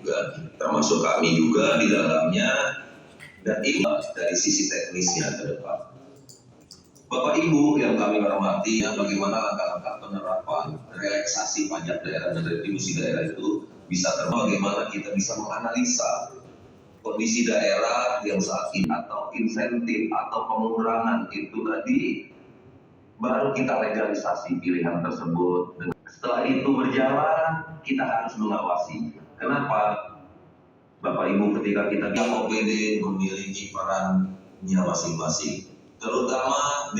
juga, termasuk kami juga di dalamnya, dan ini dari sisi teknisnya ke depan. Bapak Ibu yang kami hormati, bagaimana langkah-langkah penerapan relaksasi pajak daerah dan retribusi daerah itu bisa bagaimana kita bisa menganalisa kondisi daerah yang saat ini atau insentif atau pengurangan itu tadi, baru kita legalisasi pilihan tersebut. Setelah itu berjalan, kita harus mengawasi. Kenapa? Bapak Ibu, ketika kita di OPD memiliki perannya masing-masing, terutama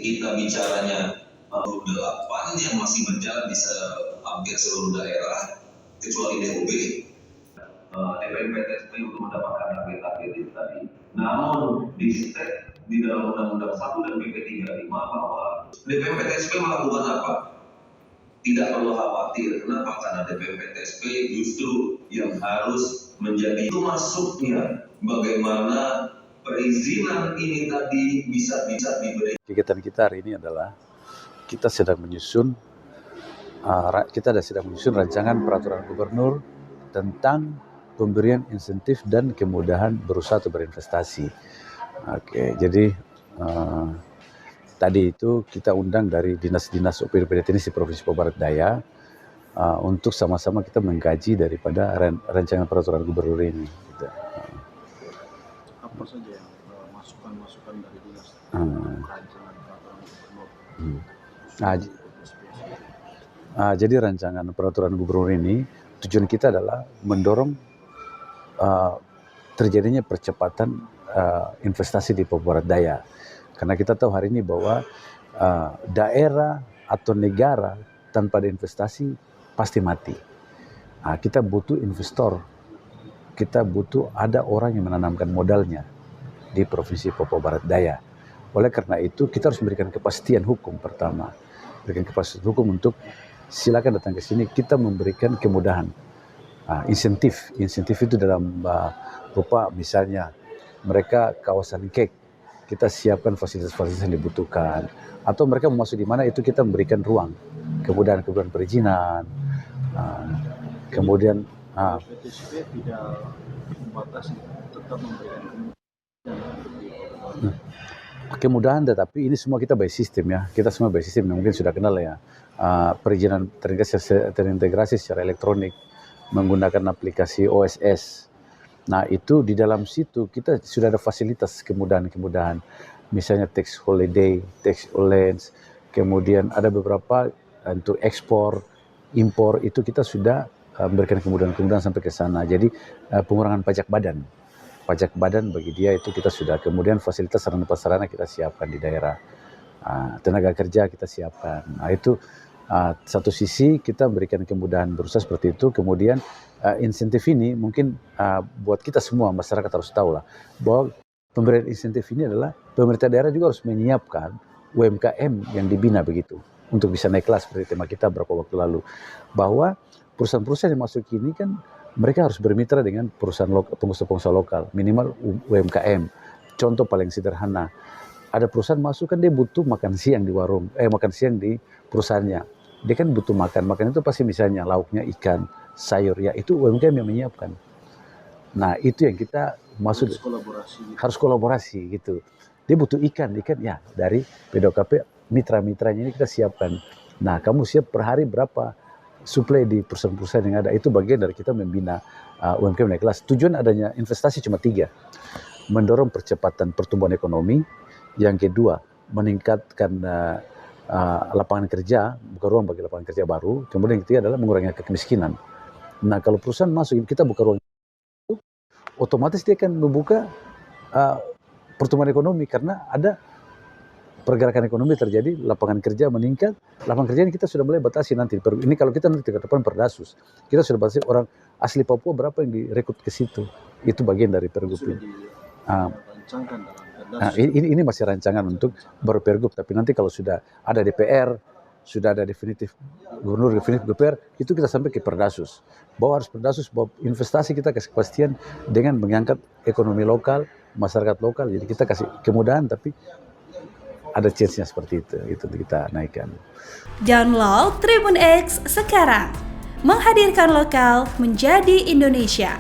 kita bicaranya 8 yang masih berjalan di hampir seluruh daerah kecuali DOB, DPMPTSP untuk mendapatkan target-target itu tadi. Namun di dalam Undang-Undang 1 dan PP 35 bahwa DPMPTSP melakukan apa? Tidak perlu khawatir. Kenapa? Karena DPMPTSP justru yang harus menjadi itu masuknya bagaimana perizinan ini tadi bisa diberi. Kegiatan kita hari ini adalah kita sedang menyusun rancangan peraturan gubernur tentang pemberian insentif dan kemudahan berusaha atau berinvestasi. Oke, jadi tadi itu kita undang dari dinas-dinas OPD teknis di Provinsi Papua Barat Daya untuk sama-sama kita mengkaji daripada rancangan peraturan gubernur ini. Gitu. Apa saja yang masukan-masukan dari dinas rancangan peraturan gubernur? Jadi rancangan peraturan gubernur ini tujuan kita adalah mendorong terjadinya percepatan investasi di Papua Barat Daya. Karena kita tahu hari ini bahwa daerah atau negara tanpa ada investasi pasti mati. Kita butuh investor, kita butuh ada orang yang menanamkan modalnya di Provinsi Papua Barat Daya. Oleh karena itu kita harus memberikan kepastian hukum pertama. Berikan kepastian hukum untuk silakan datang ke sini, kita memberikan kemudahan. Insentif itu dalam berupa misalnya mereka kawasan KEK, kita siapkan fasilitas-fasilitas yang dibutuhkan, atau mereka mau masuk di mana itu kita memberikan ruang, kemudahan perizinan, kemudian PTSP tidak membatasi, tetap memberikan kemudahan, tetapi ini semua kita by system ya, kita semua by system, mungkin sudah kenal ya, perizinan terintegrasi secara elektronik menggunakan aplikasi OSS. Nah itu di dalam situ kita sudah ada fasilitas kemudahan-kemudahan, misalnya tax holiday, tax allowance, kemudian ada beberapa untuk ekspor, impor itu kita sudah memberikan kemudahan-kemudahan sampai ke sana. Jadi pengurangan pajak badan bagi dia itu kita sudah, kemudian fasilitas sarana prasarana kita siapkan di daerah, tenaga kerja kita siapkan. Nah itu satu sisi kita berikan kemudahan berusaha seperti itu, kemudian insentif ini mungkin buat kita semua masyarakat harus tahu lah bahwa pemberian insentif ini adalah pemerintah daerah juga harus menyiapkan UMKM yang dibina begitu untuk bisa naik kelas seperti tema kita beberapa waktu lalu, bahwa perusahaan-perusahaan yang masuk ini kan mereka harus bermitra dengan perusahaan pengusaha-pengusaha lokal, minimal UMKM. Contoh paling sederhana, ada perusahaan masuk kan dia butuh makan siang di warung, makan siang di perusahaannya. Dia kan butuh makan itu pasti misalnya lauknya ikan, sayur, ya itu UMKM yang menyiapkan. Nah itu yang kita maksud, harus kolaborasi gitu. Dia butuh ikan ya dari PDOKP, mitra-mitranya ini kita siapkan. Nah kamu siap per hari berapa suplai di perusahaan-perusahaan yang ada, itu bagian dari kita membina UMKM naik kelas. Tujuan adanya investasi cuma 3, mendorong percepatan pertumbuhan ekonomi, yang kedua meningkatkan lapangan kerja, buka ruang bagi lapangan kerja baru, kemudian yang ketiga adalah mengurangi kemiskinan. Nah kalau perusahaan masuk, kita buka ruang itu, otomatis dia akan membuka pertumbuhan ekonomi, karena ada pergerakan ekonomi terjadi, lapangan kerja meningkat. Lapangan kerja ini kita sudah mulai batasi nanti. Ini kalau kita nanti ke depan Perdasus, kita sudah batasi orang asli Papua berapa yang direkrut ke situ. Itu bagian dari Pergub ini. Ini masih rancangan untuk baru Pergub, tapi nanti kalau sudah ada DPR, sudah ada definitif gubernur, definitif DPR, itu kita sampai ke Perdasus. Bahwa harus Perdasus, bahwa investasi kita kasih kepastian dengan mengangkat ekonomi lokal, masyarakat lokal. Jadi kita kasih kemudahan, tapi ada chance-nya seperti itu kita naikkan. Download Tribun X sekarang, menghadirkan lokal menjadi Indonesia.